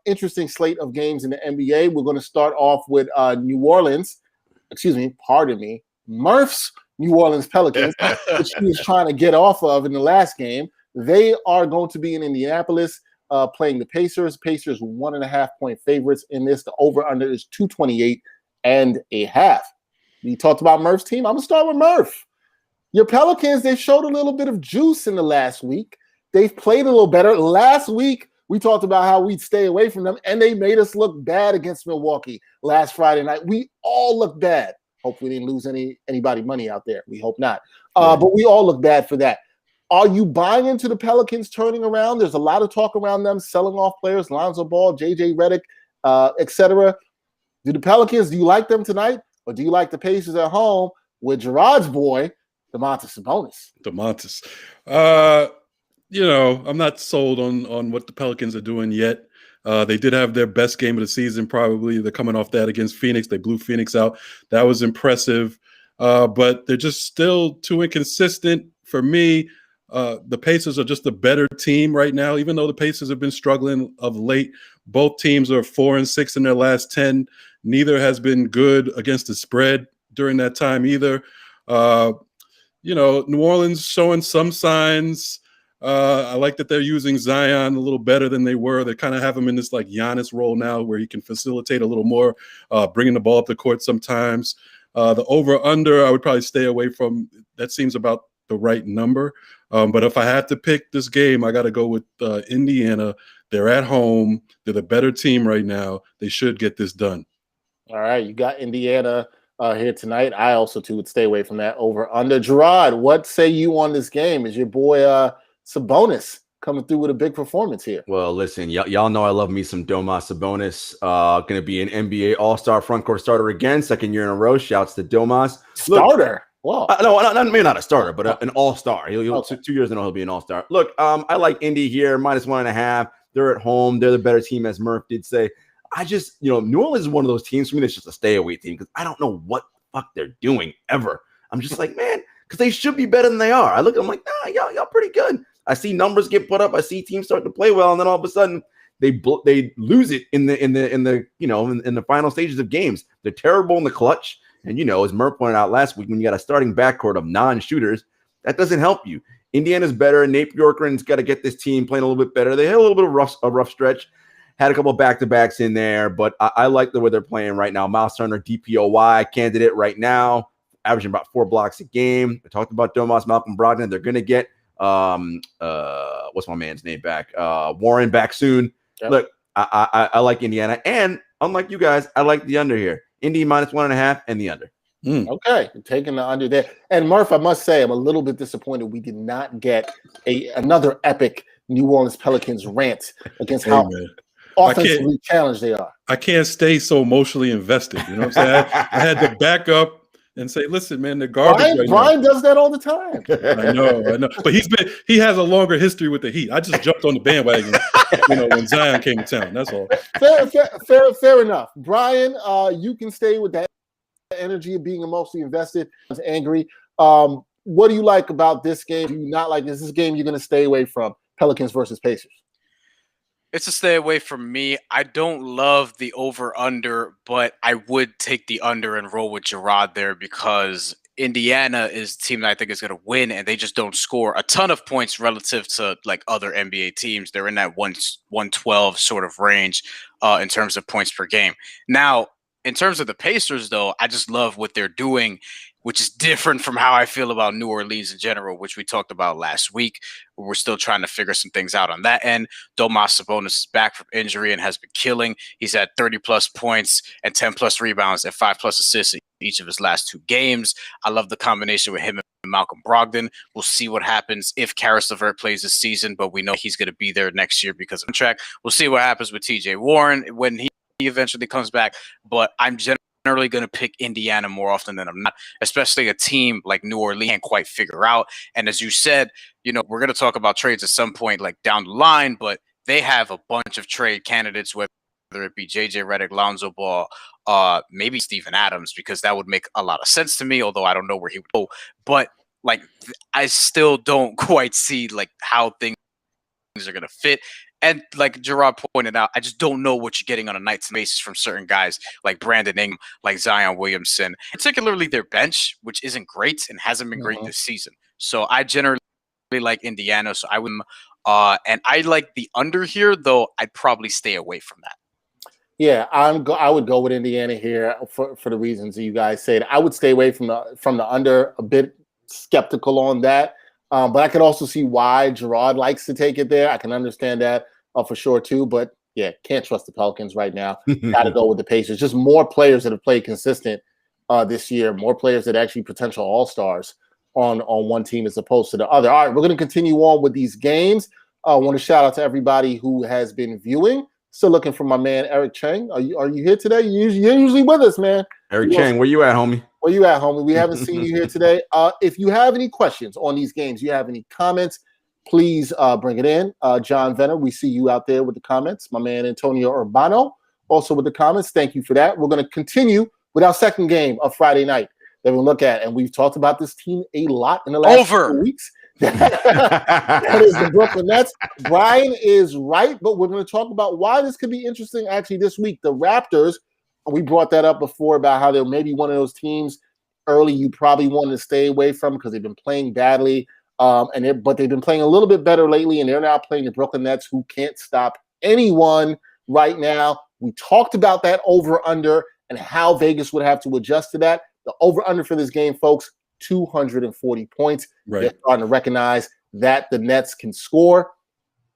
Interesting slate of games in the NBA. We're going to start off with Murph's New Orleans Pelicans, which he was trying to get off of in the last game. They are going to be in Indianapolis playing the Pacers. Pacers 1.5-point favorites in this. The over-under is 228.5. We talked about Murph's team. I'm going to start with Murph. Your Pelicans, they showed a little bit of juice in the last week. They've played a little better. Last week, we talked about how we'd stay away from them, and they made us look bad against Milwaukee last Friday night. We all look bad. Hopefully, we didn't lose anybody money out there. We hope not. But we all look bad for that. Are you buying into the Pelicans turning around? There's a lot of talk around them selling off players, Lonzo Ball, JJ Redick, etc. Do you like them tonight? Or do you like the Pacers at home with Jarod's boy, Domantas Sabonis? I'm not sold on what the Pelicans are doing yet. They did have their best game of the season, probably. They're coming off that against Phoenix. They blew Phoenix out. That was impressive. But they're just still too inconsistent for me. The Pacers are just a better team right now, even though the Pacers have been struggling of late. Both teams are 4-6 in their last 10. Neither has been good against the spread during that time either. New Orleans showing some signs. I like that they're using Zion a little better than they were. They kind of have him in this like Giannis role now where he can facilitate a little more, bringing the ball up the court sometimes. The over-under, I would probably stay away from. That seems about the right number. But if I had to pick this game, I got to go with Indiana. They're at home. They're the better team right now. They should get this done. All right, you got Indiana here tonight. I also, too, would stay away from that over-under. Jarod, what say you on this game? Is your boy Sabonis coming through with a big performance here? Well, listen, y'all know I love me some Domas Sabonis. Going to be an NBA All-Star frontcourt starter again, second year in a row. Shouts to Domas. Starter? Whoa. No, maybe not a starter, but an All-Star. He'll 2 years in a row, he'll be an All-Star. Look, I like Indy here, -1.5. They're at home. They're the better team, as Murph did say. I just, New Orleans is one of those teams for me that's just a stay-away team because I don't know what the fuck they're doing ever. I'm just like, man, because they should be better than they are. I look at them like, y'all pretty good. I see numbers get put up. I see teams start to play well, and then all of a sudden they lose it in the final stages of games. They're terrible in the clutch, and as Murph pointed out last week, when you got a starting backcourt of non-shooters, that doesn't help you. Indiana's better. Nate Bjorkgren's got to get this team playing a little bit better. They had a little bit of a rough stretch. Had a couple of back-to-backs in there, but I like the way they're playing right now. Miles Turner, DPOY candidate right now, averaging about 4 blocks a game. I talked about Domas, Malcolm Brogdon. They're going to get what's my man's name back? Warren back soon. Yep. Look, I like Indiana, and unlike you guys, I like the under here. Indy -1.5 and the under. Okay, taking the under there. And Murph, I must say, I'm a little bit disappointed we did not get another epic New Orleans Pelicans rant against how offensively challenged they are. I can't stay so emotionally invested. You know what I'm saying? I had to back up and say, listen, man, the garbage. Brian does that all the time. I know. But he has a longer history with the Heat. I just jumped on the bandwagon, when Zion came to town. That's all. Fair enough. Brian, you can stay with that energy of being emotionally invested. I was angry. What do you like about this game? Do you not like this? This game you're going to stay away from? Pelicans versus Pacers. It's a stay away from me. I don't love the over-under, but I would take the under and roll with Jarod there because Indiana is the team that I think is going to win, and they just don't score a ton of points relative to like other NBA teams. They're in that 112 sort of range in terms of points per game. Now, in terms of the Pacers, though, I just love what they're doing, which is different from how I feel about New Orleans in general, which we talked about last week. We're still trying to figure some things out on that end. Domas Sabonis is back from injury and has been killing. He's had 30-plus points and 10-plus rebounds and 5-plus assists in each of his last 2 games. I love the combination with him and Malcolm Brogdon. We'll see what happens if Karis LeVert plays this season, but we know he's going to be there next year because of the contract. We'll see what happens with TJ Warren when he eventually comes back, but I'm generally going to pick Indiana more often than I'm not, especially a team like New Orleans can't quite figure out. And as you said, we're going to talk about trades at some point like down the line, but they have a bunch of trade candidates, whether it be JJ Redick, Lonzo Ball, maybe Steven Adams, because that would make a lot of sense to me, although I don't know where he would go. But I still don't quite see how things are going to fit. And like Jarod pointed out, I just don't know what you're getting on a night's basis from certain guys like Brandon Ingram, like Zion Williamson, particularly their bench, which isn't great and hasn't been great this season. So I generally like Indiana. So I would, and I like the under here, though I'd probably stay away from that. Yeah, I would go with Indiana here for the reasons you guys said. I would stay away from the under, a bit skeptical on that. But I could also see why Jarod likes to take it there. I can understand that for sure too. But yeah, can't trust the Pelicans right now. Got to go with the Pacers. Just more players that have played consistent this year. More players that are actually potential all-stars on one team as opposed to the other. All right, we're going to continue on with these games. I want to shout out to everybody who has been viewing. Still looking for my man Eric Chang. Are you here today? You're usually with us, man. Eric Chang, where you at, homie? Where you at, homie? We haven't seen you here today. If you have any questions on these games, you have any comments, please bring it in. John Venner, we see you out there with the comments. My man Antonio Urbano, also with the comments. Thank you for that. We're going to continue with our second game of Friday night that we'll look at. And we've talked about this team a lot in the last few weeks. That is the Brooklyn Nets. Brian is right, but we're going to talk about why this could be interesting actually this week. The Raptors, we brought that up before about how they're maybe one of those teams early you probably want to stay away from because they've been playing badly, but they've been playing a little bit better lately, and they're now playing the Brooklyn Nets, who can't stop anyone right now. We talked about that over-under and how Vegas would have to adjust to that. The over-under for this game, folks, 240 points. Right. They're starting to recognize that the Nets can score.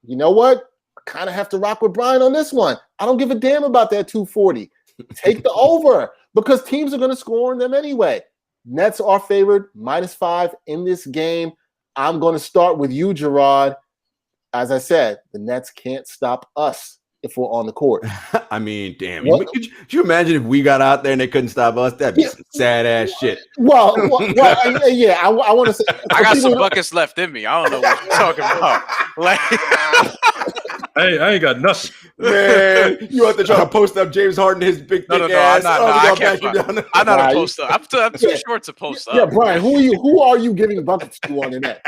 You know what? I kind of have to rock with Brian on this one. I don't give a damn about that 240. Take the over because teams are going to score on them anyway. Nets are favored -5 in this game. I'm going to start with you, Jarod. As I said, the Nets can't stop us if we're on the court. I mean, damn. Could you imagine if we got out there and they couldn't stop us? That'd be some sad-ass shit. Well, yeah, I want to say. I got some buckets left in me. I don't know what you're talking about. Like, I ain't got nothing. Man, you have to try to post up James Harden, his big ass. I'm not a post up. I'm too short to post up. Yeah, Brian, who are you giving buckets to on the net?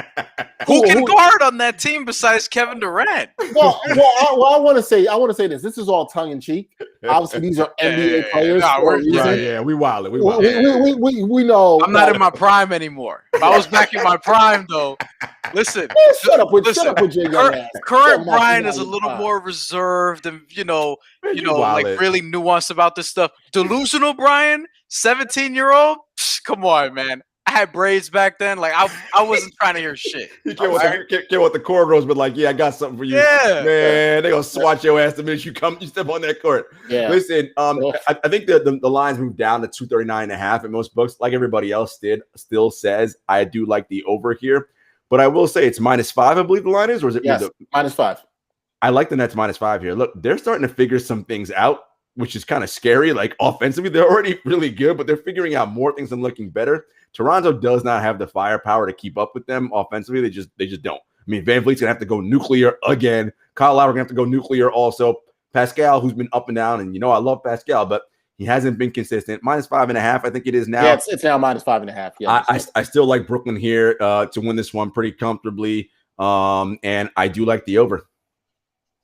Who can guard on that team besides Kevin Durant? Well, I want to say this. This is all tongue in cheek. Obviously, these are NBA players. We wildin'. We know. I'm not in my prime anymore. If I was back in my prime, though, listen. Shut up with your young ass. Current Brian is a little more reserved and like really nuanced about this stuff. Delusional Brian, 17-year-old. Come on, man. I had braids back then. Like I wasn't trying to hear shit. You can't want the cornrows, but like, yeah, I got something for you. Yeah, man, they gonna swat your ass the minute you step on that court. Yeah. Listen, I think the lines moved down to 239.5 in most books, like everybody else still says. I do like the over here, but I will say it's -5. I believe the line is, or is it? Yes, -5. I like the Nets -5 here. Look, they're starting to figure some things out, which is kind of scary. Like offensively, they're already really good, but they're figuring out more things and looking better. Toronto does not have the firepower to keep up with them offensively. They just don't. I mean, Van Vliet's gonna have to go nuclear again. Kyle Lowry gonna have to go nuclear also. Pascal, who's been up and down, and I love Pascal, but he hasn't been consistent. -5.5, I think it is now. Yeah, it's now -5.5. Yeah, I still like Brooklyn here to win this one pretty comfortably, and I do like the over.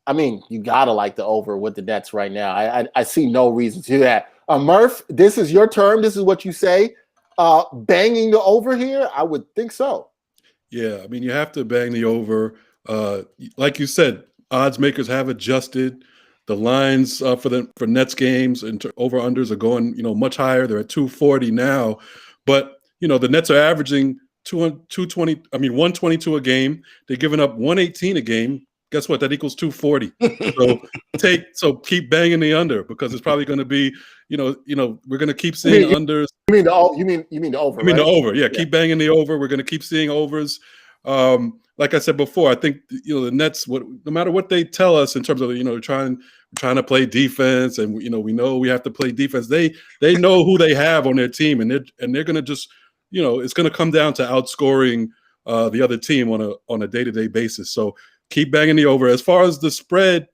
I mean, you gotta like the over with the Nets right now. I see no reason to do that. Murph, this is your term. This is what you say. Banging the over here, I would think so. Yeah, I mean, you have to bang the over. Like you said, odds makers have adjusted. The lines for Nets games and over-unders are going, much higher. They're at 240 now. But, the Nets are averaging 122 a game. They're giving up 118 a game. Guess what? That equals 240. So keep banging the under because it's probably going to be, we're going to keep seeing unders. You mean the over? The over. Yeah, keep banging the over. We're going to keep seeing overs. Like I said before, I think the Nets, no matter what they tell us in terms of trying to play defense, and we know we have to play defense. They know who they have on their team, and they're going to just it's going to come down to outscoring the other team on a day-to-day basis. So keep banging the over. As far as the spread,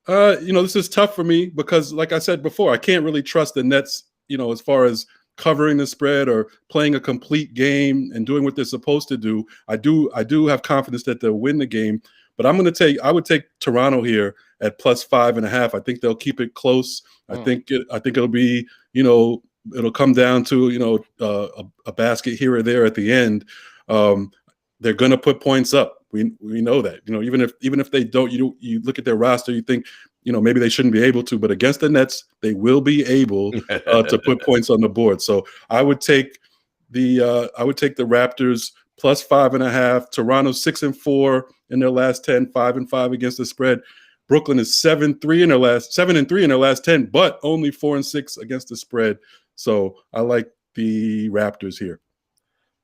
this is tough for me because, like I said before, I can't really trust the Nets, as far as covering the spread or playing a complete game and doing what they're supposed to do. I do have confidence that they'll win the game, But I would take Toronto here at plus 5.5. I think they'll keep it close. I think it'll be, it'll come down to, a basket here or there at the end. They're going to put points up. We know that, even if they don't, you look at their roster, you think, maybe they shouldn't be able to, but against the Nets, they will be able to put points on the board. So I would take the Raptors plus 5.5. Toronto 6-4 in their last 10, 5-5 against the spread. Brooklyn is 7-3 in their last 10, but only 4-6 against the spread. So I like the Raptors here.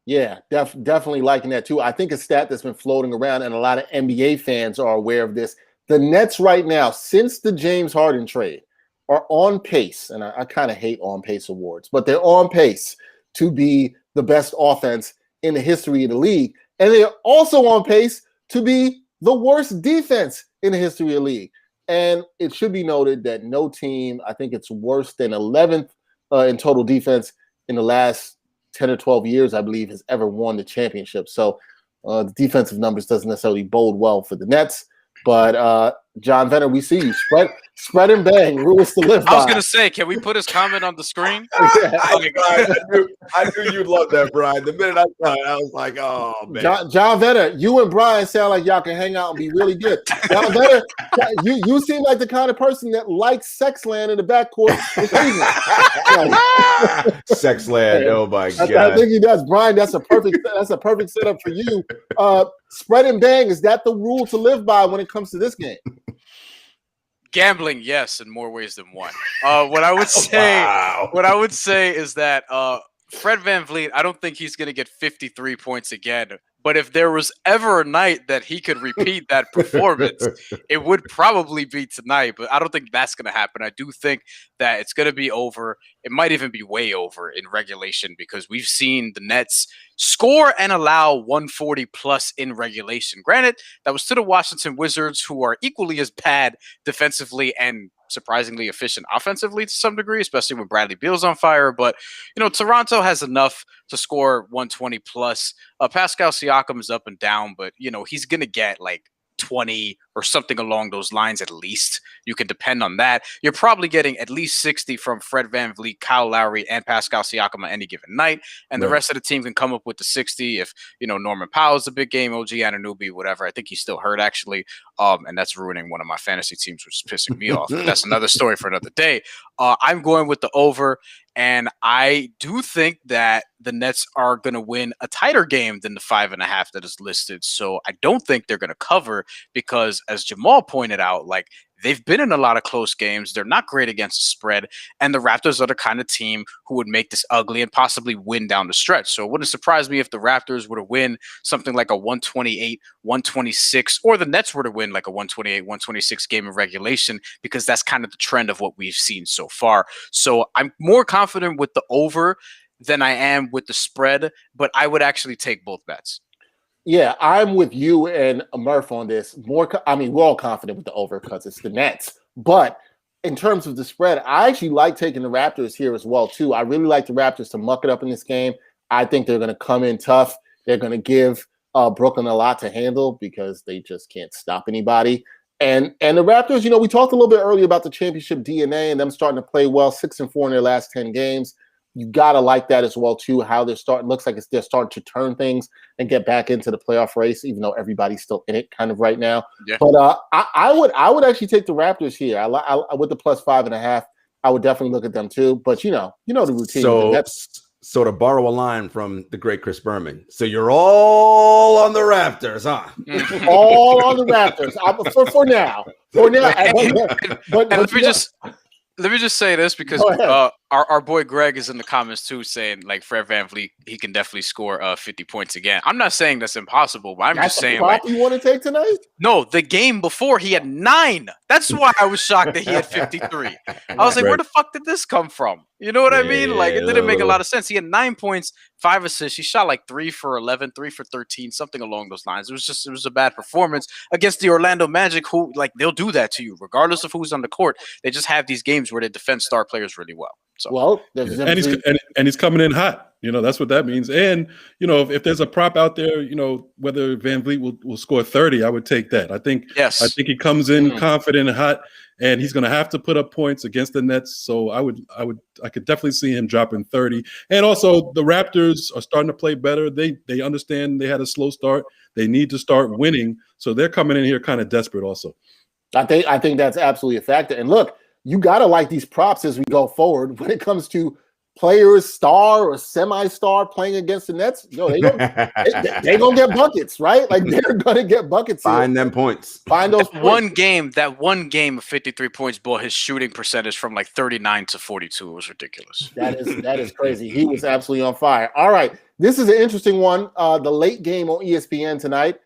Yeah, definitely liking that too. I think a stat that's been floating around, and a lot of NBA fans are aware of this. The Nets right now, since the James Harden trade, are on pace, and I kind of hate on pace awards, but they're on pace to be the best offense in the history of the league. And they're also on pace to be the worst defense in the history of the league. And it should be noted that no team, I think it's worse than 11th in total defense in the last 10 or 12 years, I believe, has ever won the championship. So the defensive numbers doesn't necessarily bode well for the Nets. But John Venner, we see you. Spread and bang. Rules to live by. I was going to say, can we put his comment on the screen? I knew you'd love that, Brian. The minute I saw it, I was like, oh, man. John Venner, you and Brian sound like y'all can hang out and be really good. John Venner, you seem like the kind of person that likes Sexland in the backcourt. Sexland, oh my God. I think he does. Brian, that's a perfect setup for you. Spread and bang, is that the rule to live by when it comes to this game? Gambling, yes, in more ways than one. What I would say is that Fred VanVleet, I don't think he's going to get 53 points again. But if there was ever a night that he could repeat that performance, it would probably be tonight. But I don't think that's going to happen. I do think that it's going to be over. It might even be way over in regulation, because we've seen the Nets score and allow 140 plus in regulation. Granted, that was to the Washington Wizards, who are equally as bad defensively and surprisingly efficient offensively to some degree, especially when Bradley Beal's on fire. But, Toronto has enough to score 120 plus. Pascal Siakam is up and down, but, he's going to get like 20 or something along those lines at least. You can depend on that. You're probably getting at least 60 from Fred VanVleet, Kyle Lowry, and Pascal Siakam on any given night. And the rest of the team can come up with the 60 if, Norman Powell's a big game, OG Anunoby, whatever. I think he's still hurt, actually. And that's ruining one of my fantasy teams, which is pissing me off. But that's another story for another day. I'm going with the over. And I do think that the Nets are going to win a tighter game than the 5.5 that is listed. So I don't think they're going to cover, because as Jamal pointed out, like, they've been in a lot of close games. They're not great against the spread. And the Raptors are the kind of team who would make this ugly and possibly win down the stretch. So it wouldn't surprise me if the Raptors were to win something like a 128, 126, or the Nets were to win like a 128, 126 game in regulation, because that's kind of the trend of what we've seen so far. So I'm more confident with the over than I am with the spread, but I would actually take both bets. Yeah, I'm with you and Murph on this. We're all confident with the over because it's the Nets. But in terms of the spread, I actually like taking the Raptors here as well, too. I really like the Raptors to muck it up in this game. I think they're going to come in tough. They're going to give Brooklyn a lot to handle, because they just can't stop anybody. And the Raptors, we talked a little bit earlier about the championship DNA and them starting to play well, 6-4 in their last 10 games. You got to like that as well, too, how they're starting. Looks like they're starting to turn things and get back into the playoff race, even though everybody's still in it kind of right now. Yeah. But I would actually take the Raptors here. I with the plus 5.5. I would definitely look at them, too. But, the routine. So to borrow a line from the great Chris Berman, so you're all on the Raptors, huh? All on the Raptors for now. Let me just say this, because our boy Greg is in the comments too, saying like Fred VanVleet, he can definitely score 50 points again. I'm not saying that's impossible, but I'm just saying, like, you want to take tonight? No, the game before he had 9. That's why I was shocked that he had 53. I was like, where the fuck did this come from? You know what I mean? Like, it didn't make a lot of sense. He had 9 points, 5 assists. He shot like 3 for 11, 3 for 13, something along those lines. It was a bad performance against the Orlando Magic, who, like, they'll do that to you regardless of who's on the court. They just have these games where they defend star players really well. So, and he's coming in hot. That's what that means. And, if there's a prop out there, whether Van Vliet will score 30, I would take that. I think he comes in confident and hot, and he's going to have to put up points against the Nets. So I could definitely see him dropping 30. And also the Raptors are starting to play better. They understand they had a slow start. They need to start winning. So they're coming in here kind of desperate also. I think that's absolutely a factor. And look, you got to like these props as we go forward when it comes to players, star or semi-star playing against the Nets. They gonna get buckets, right? Like they're gonna get buckets. Find them points. Find those points. That one game of 53 points, brought his shooting percentage from like 39 to 42. It was ridiculous. That is crazy. He was absolutely on fire. All right, this is an interesting one. The late game on ESPN tonight.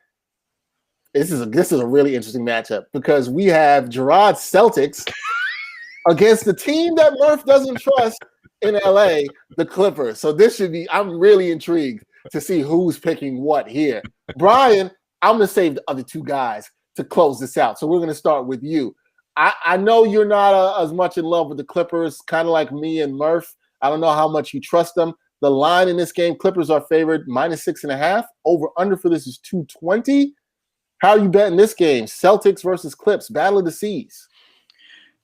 This is a really interesting matchup because we have Jarod Celtics against the team that Murph doesn't trust in LA, the Clippers. So this should be, I'm really intrigued to see who's picking what here. Bryan, I'm going to save the other two guys to close this out. So we're going to start with you. I know you're not as much in love with the Clippers, kind of like me and Murph. I don't know how much you trust them. The line in this game, Clippers are favored -6.5. Over under for this is 220. How are you betting this game? Celtics versus Clips, Battle of the Seas.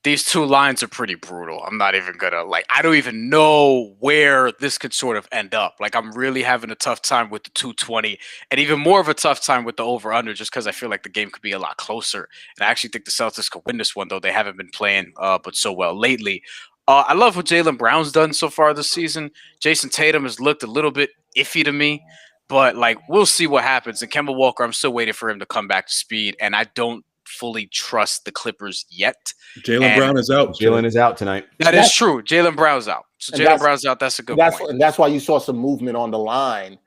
These two lines are pretty brutal. I'm not even gonna I don't even know where this could sort of end up. I'm really having a tough time with the 220 and even more of a tough time with the over under just because I feel like the game could be a lot closer. And I actually think the Celtics could win this one, though they haven't been playing but so well lately. I love what Jaylen Brown's done so far this season. Jason Tatum has looked a little bit iffy to me, but we'll see what happens. And Kemba Walker, I'm still waiting for him to come back to speed, and I don't fully trust the Clippers yet. Jaylen Brown is out. Jaylen is out tonight. That is true. Jaylen Brown's out. So Jaylen Brown's out. That's a good point. And that's why you saw some movement on the line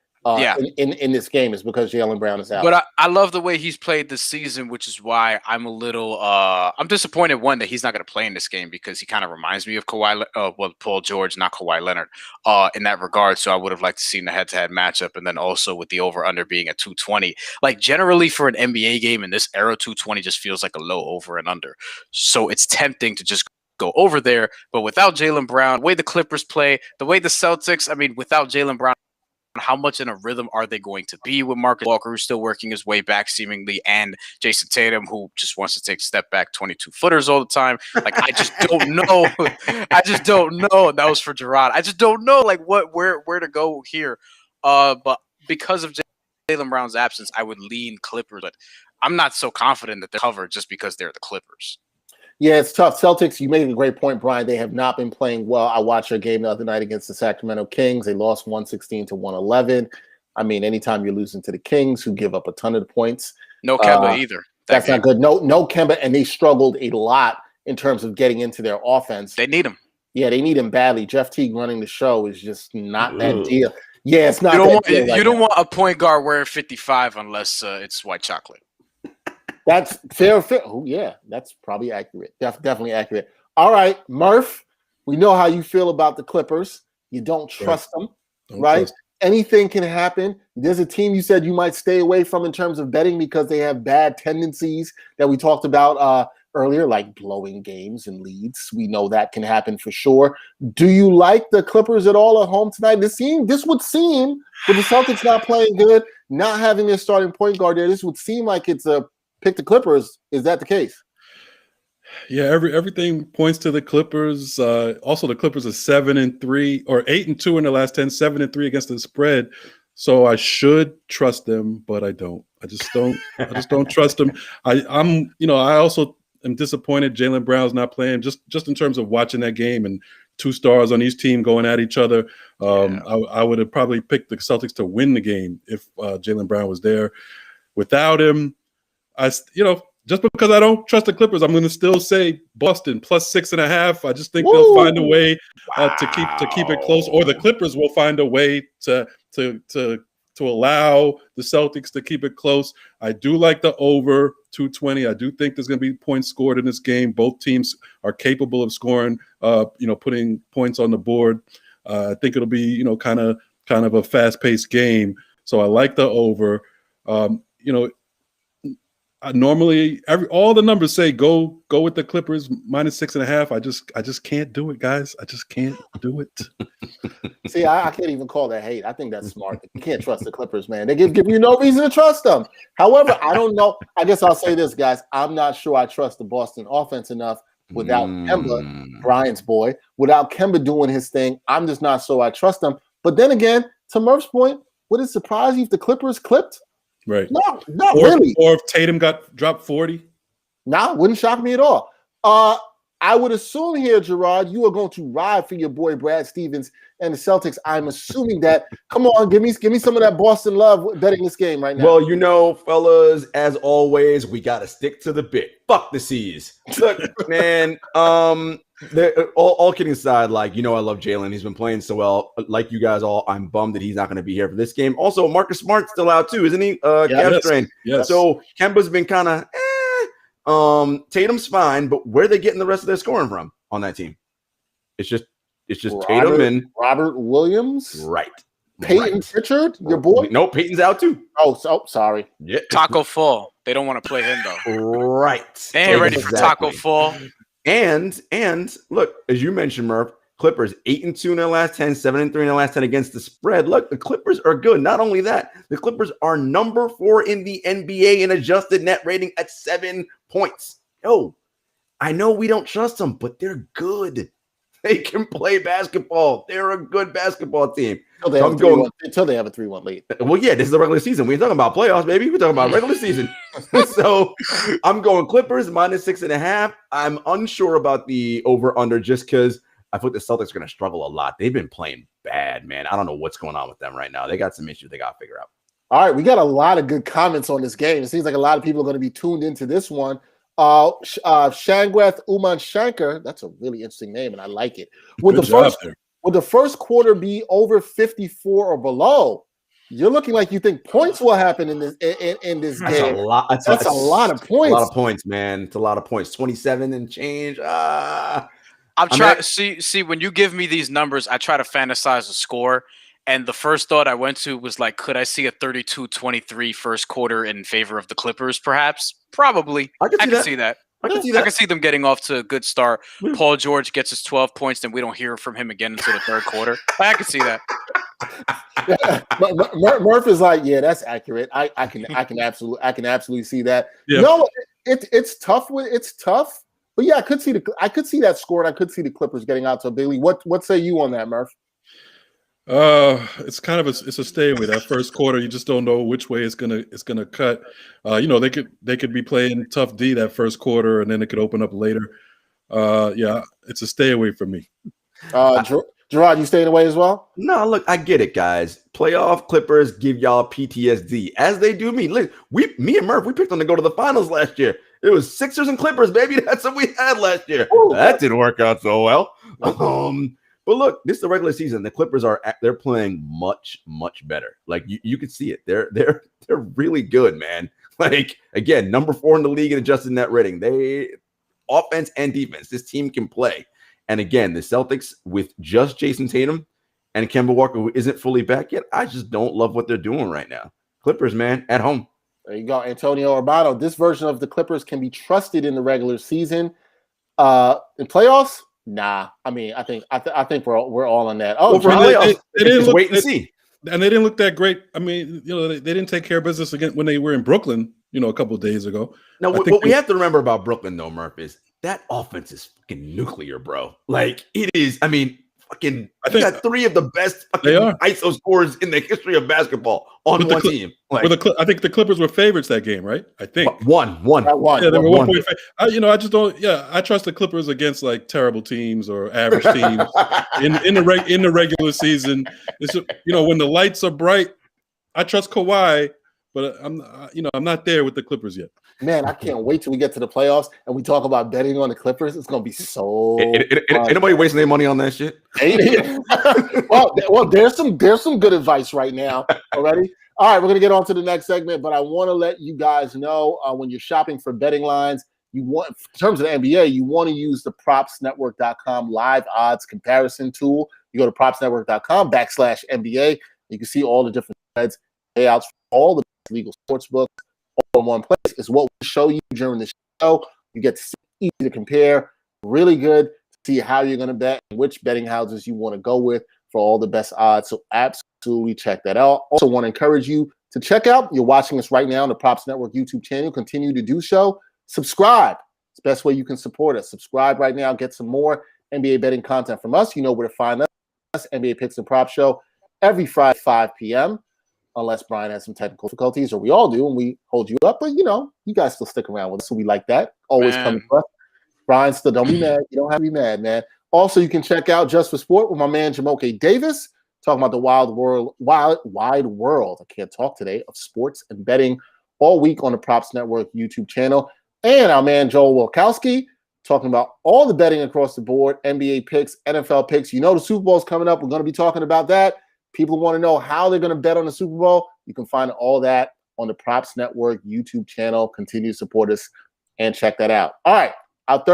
in this game is because Jaylen Brown is out. But I love the way he's played this season, which is why I'm a little I'm disappointed, one, that he's not going to play in this game because he kind of reminds me of Paul George, not Kawhi Leonard, in that regard. So I would have liked to see the head-to-head matchup, and then also with the over-under being at 220. Generally for an NBA game in this era, 220 just feels like a low over and under. So it's tempting to just go over there. But without Jaylen Brown, the way the Clippers play, the way the Celtics, without Jaylen Brown, how much in a rhythm are they going to be with Marcus Walker, who's still working his way back seemingly, and Jason Tatum, who just wants to take step back 22-footers all the time? I just don't know. I just don't know. That was for Jarod. I just don't know where to go here. But because of Jaylen Brown's absence, I would lean Clippers, but I'm not so confident that they're covered just because they're the Clippers. Yeah, it's tough. Celtics, you made a great point, Bryan. They have not been playing well. I watched their game the other night against the Sacramento Kings. They lost 116-111. Anytime you're losing to the Kings, who give up a ton of points. No Kemba either. That's not good. No Kemba, and they struggled a lot in terms of getting into their offense. They need him. Yeah, they need him badly. Jeff Teague running the show is just not that deal. Yeah, it's not. You don't want a point guard wearing 55 unless it's white chocolate. That's fair. Oh, yeah, that's probably accurate. Definitely accurate. All right, Murph, we know how you feel about the Clippers. You don't trust them, right? Anything can happen. There's a team you said you might stay away from in terms of betting because they have bad tendencies that we talked about earlier, like blowing games and leads. We know that can happen for sure. Do you like the Clippers at all at home tonight? This would seem, with the Celtics not playing good, not having their starting point guard there, this would seem like it's a pick the Clippers. Is that the case? Yeah, everything points to the Clippers. Also, the Clippers are 7-3 or 8-2 in the last 10, 7-3 against the spread. So I should trust them, but I don't. I just don't trust them. I also am disappointed Jaylen Brown's not playing. Just in terms of watching that game and two stars on each team going at each other. I would have probably picked the Celtics to win the game if Jaylen Brown was there. Without him, just because I don't trust the Clippers, I'm going to still say Boston plus 6.5. I just think they'll find a way to keep it close, or the Clippers will find a way to allow the Celtics to keep it close. I do like the over 220. I do think there's going to be points scored in this game. Both teams are capable of scoring, putting points on the board. I think it'll be, kind of a fast-paced game. So I like the over. normally all the numbers say go with the Clippers -6.5. I just can't do it, guys. I just can't do it. See, I can't even call that hate. I think that's smart. You can't trust the Clippers, man. They give you no reason to trust them. However, I don't know. I guess I'll say this, guys. I'm not sure I trust the Boston offense enough without Kemba, Brian's boy. Without Kemba doing his thing, I'm just not sure I trust them. But then again, to Murph's point, would it surprise you if the Clippers clipped? Right. No, not really. Or if Tatum got dropped 40? No, wouldn't shock me at all. I would assume here, Jarod, you are going to ride for your boy Brad Stevens and the Celtics. I'm assuming that. Come on, give me some of that Boston love betting this game right now. Well, fellas, as always, we got to stick to the bit. Fuck the C's. Look, man, all kidding aside, I love Jalen. He's been playing so well. Like you guys all, I'm bummed that he's not going to be here for this game. Also, Marcus Smart's still out too, isn't he? Calf strain. Yes. So Kemba's been kind of Tatum's fine, but where are they getting the rest of their scoring from on that team? It's just Tatum and Robert Williams, right? Peyton Pritchard, your boy. No, Peyton's out too. Oh, sorry. Yeah, Taco Fall. They don't want to play him though. Right. They ain't ready for Taco Fall. And look, as you mentioned, Murph, Clippers 8-2 in their last 10, 7-3 in their last 10 against the spread. Look, the Clippers are good. Not only that, the Clippers are number 4 in the NBA in adjusted net rating at 7 points. Yo, I know we don't trust them, but they're good. They can play basketball. They're a good basketball team. Until they have a 3-1 lead. Well, yeah, this is the regular season. We ain't talking about playoffs, baby. We're talking about regular season. So I'm going Clippers -6.5. I'm unsure about the over-under just because I think the Celtics are going to struggle a lot. They've been playing bad, man. I don't know what's going on with them right now. They got some issues they got to figure out. All right, we got a lot of good comments on this game. It seems like a lot of people are going to be tuned into this one. Shangweth Uman Shankar, that's a really interesting name, and I like it. Would the first quarter be over 54 or below? You're looking like you think points will happen in this game. That's a lot of points. A lot of points, man. It's a lot of points. 27 and change. I'm trying to see when you give me these numbers, I try to fantasize a score. And the first thought I went to was like, could I see a 32-23 first quarter in favor of the Clippers, perhaps? Probably. I can see that. I can see them getting off to a good start. Paul George gets his 12 points, then we don't hear from him again until the third quarter. I can see that. Murph is like, yeah, that's accurate. I can absolutely see that. Yeah. No, it's tough. It's tough. But yeah, I could see that score, and I could see the Clippers getting out to a big lead. What say you on that, Murph? It's kind of it's a stay away. That first quarter, you just don't know which way it's gonna cut. They could be playing tough D that first quarter, and then it could open up later. Yeah, it's a stay away for me. Jarod, you staying away as well? No, look, I get it, guys. Playoff Clippers give y'all PTSD, as they do me. Look, me and Murph, we picked them to go to the finals last year. It was Sixers and Clippers, baby. That's what we had last year. Ooh, that didn't work out so well. But look, this is the regular season. The Clippers they're playing much, much better. Like you can see it. They're really good, man. Like again, number 4 in the league in adjusted net rating. They offense and defense. This team can play. And again, the Celtics with just Jason Tatum and Kemba Walker, who isn't fully back yet, I just don't love what they're doing right now. Clippers, man, at home. There you go, Antonio Urbano. This version of the Clippers can be trusted in the regular season. In playoffs, nah. I mean, I think we're all on that. Oh, they didn't wait and see. And they didn't look that great. I mean, they didn't take care of business again when they were in Brooklyn, a couple of days ago. Now, what we have to remember about Brooklyn, though, Murph, is that offense is fucking nuclear, bro. Like, it is, I mean, fucking, I think got 3 of the best fucking ISO scorers in the history of basketball on one team. Like, I think the Clippers were favorites that game, right? I think. One. Yeah, they were 1 point. I just don't. Yeah, I trust the Clippers against like terrible teams or average teams in the regular season. It's when the lights are bright, I trust Kawhi, but I'm not there with the Clippers yet. Man, I can't wait till we get to the playoffs and we talk about betting on the Clippers. It's gonna be so. Anybody wasting their money on that shit? well, there's some good advice right now already. All right, we're gonna get on to the next segment, but I want to let you guys know when you're shopping for betting lines, in terms of the NBA, you want to use the PropsNetwork.com live odds comparison tool. You go to PropsNetwork.com/NBA. You can see all the different spreads, payouts for all the legal sports books. all in one place. It's what we show you during the show. You get to see, easy to compare, really good to see how you're going to bet, which betting houses you want to go with for all the best odds. So absolutely check that out. Also want to encourage you to check out, you're watching us right now on the Props Network YouTube channel. Continue to do so. Subscribe. It's the best way you can support us. Subscribe right now. Get some more NBA betting content from us. You know where to find us. NBA Picks and Prop Show every Friday, 5 p.m., unless Brian has some technical difficulties, or we all do, and we hold you up. But, you guys still stick around with us, so we like that. Always coming to us. Brian, still don't be mad. You don't have to be mad, man. Also, you can check out Just for Sport with my man, Jamoke Davis, talking about the wide world, I can't talk today, of sports and betting all week on the Props Network YouTube channel. And our man, Joel Wilkowski, talking about all the betting across the board, NBA picks, NFL picks. The Super Bowl is coming up. We're going to be talking about that. People want to know how they're going to bet on the Super Bowl. You can find all that on the Props Network YouTube channel. Continue to support us and check that out. All right, our third